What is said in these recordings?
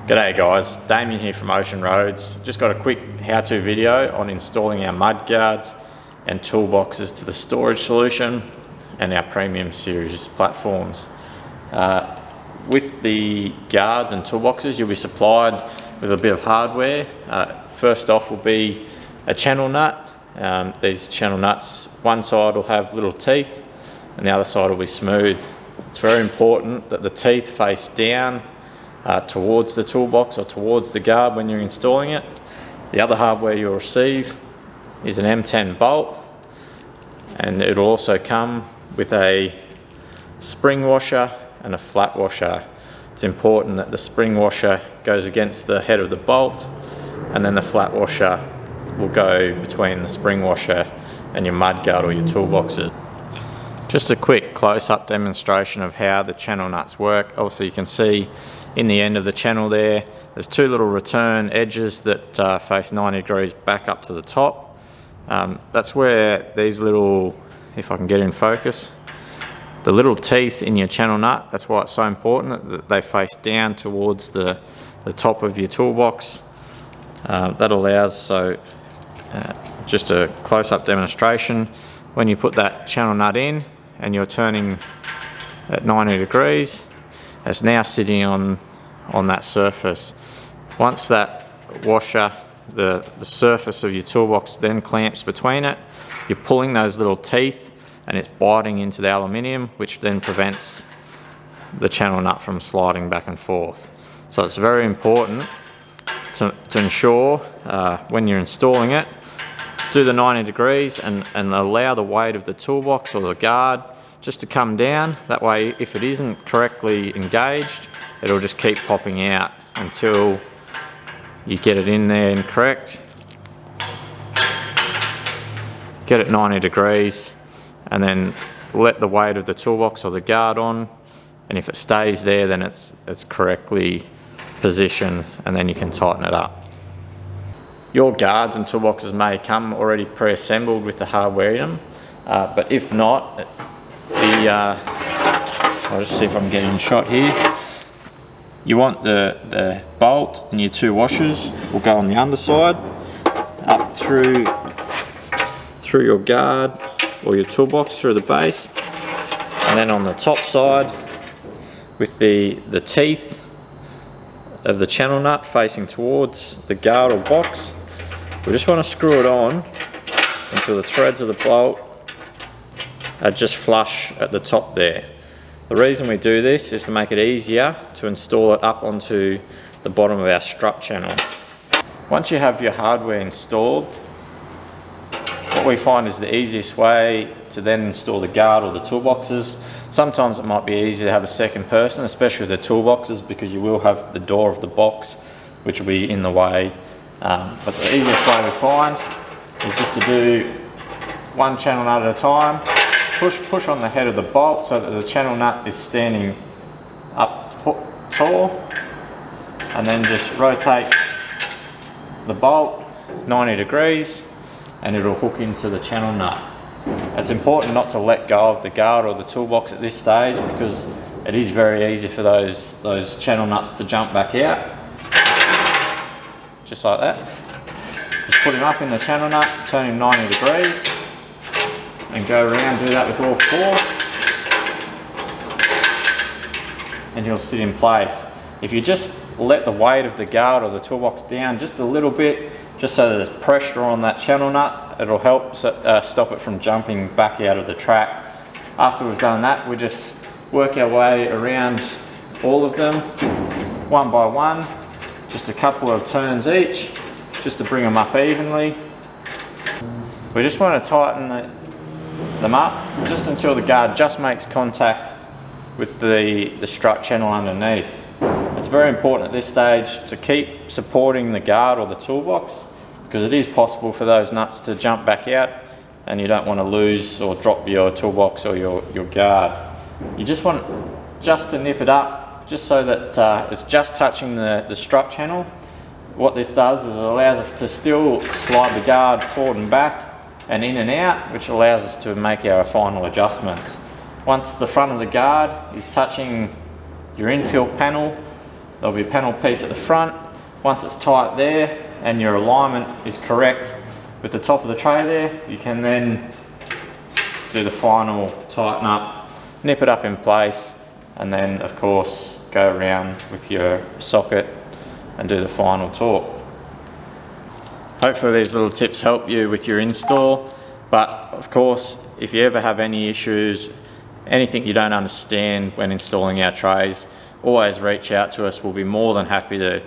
G'day guys, Damien here from Ocean Roads. Just got a quick how-to video on installing our mud guards and toolboxes to the storage solution and our premium series platforms. With the guards and toolboxes, you'll be supplied with a bit of hardware. First off will be a channel nut. These channel nuts, one side will have little teeth and the other side will be smooth. It's very important that the teeth face down towards the toolbox or towards the guard when you're installing it. The other hardware you'll receive is an M10 bolt, and it'll also come with a spring washer and a flat washer. It's important that the spring washer goes against the head of the bolt, and then the flat washer will go between the spring washer and your mud guard or your toolboxes. Just a quick close-up demonstration of how the channel nuts work. Obviously you can see in the end of the channel there's two little return edges that face 90 degrees back up to the top. That's where these little, if I can get in focus, the little teeth in your channel nut, that's why it's so important that they face down towards the top of your toolbox. That allows, just a close-up demonstration, when you put that channel nut in and you're turning at 90 degrees, it's now sitting on that surface. Once that washer, the surface of your toolbox then clamps between it, you're pulling those little teeth and it's biting into the aluminium, which then prevents the channel nut from sliding back and forth. So it's very important to ensure when you're installing it, do the 90 degrees and allow the weight of the toolbox or the guard just to come down. That way, if it isn't correctly engaged, it'll just keep popping out until you get it in there and correct. Get it 90 degrees and then let the weight of the toolbox or the guard on, and if it stays there then it's correctly positioned, and then you can tighten it up. Your guards and toolboxes may come already pre-assembled with the hardware in them, but if not, I'll just see if I can get in shot here. You want the bolt and your two washers will go on the underside, up through your guard or your toolbox through the base, and then on the top side with the teeth of the channel nut facing towards the guard or box. We just want to screw it on until the threads of the bolt are just flush at the top there. The reason we do this is to make it easier to install it up onto the bottom of our strut channel. Once you have your hardware installed, what we find is the easiest way to then install the guard or the toolboxes. Sometimes it might be easier to have a second person, especially with the toolboxes, because you will have the door of the box which will be in the way. But the easiest way we find is just to do one channel nut at a time. Push on the head of the bolt so that the channel nut is standing up tall, and then just rotate the bolt 90 degrees and it'll hook into the channel nut. It's important not to let go of the guard or the toolbox at this stage, because it is very easy for those channel nuts to jump back out. Just like that. Just put him up in the channel nut, turn him 90 degrees, and go around, do that with all four, and he'll sit in place. If you just let the weight of the guard or the toolbox down just a little bit, just so that there's pressure on that channel nut, it'll help stop it from jumping back out of the track. After we've done that, we just work our way around all of them, one by one, just a couple of turns each, just to bring them up evenly. We just want to tighten them up just until the guard just makes contact with the strut channel underneath. It's very important at this stage to keep supporting the guard or the toolbox, because it is possible for those nuts to jump back out and you don't want to lose or drop your toolbox or your guard. You just want to nip it up just so that it's just touching the strut channel. What this does is it allows us to still slide the guard forward and back and in and out, which allows us to make our final adjustments. Once the front of the guard is touching your infill panel, there'll be a panel piece at the front. Once it's tight there and your alignment is correct with the top of the tray there, you can then do the final tighten up, nip it up in place, and then of course go around with your socket and do the final torque. Hopefully these little tips help you with your install, but of course if you ever have any issues, anything you don't understand when installing our trays, always reach out to us. We'll be more than happy to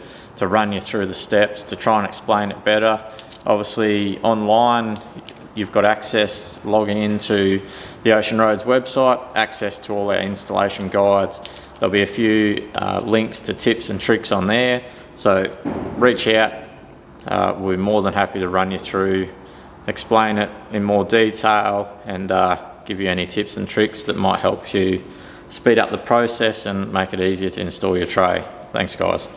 run you through the steps to try and explain it better. Obviously online you've got access, logging into the Ocean Roads website, access to all our installation guides. There'll be a few links to tips and tricks on there, so reach out. We're more than happy to run you through, explain it in more detail, and give you any tips and tricks that might help you speed up the process and make it easier to install your tray. Thanks guys.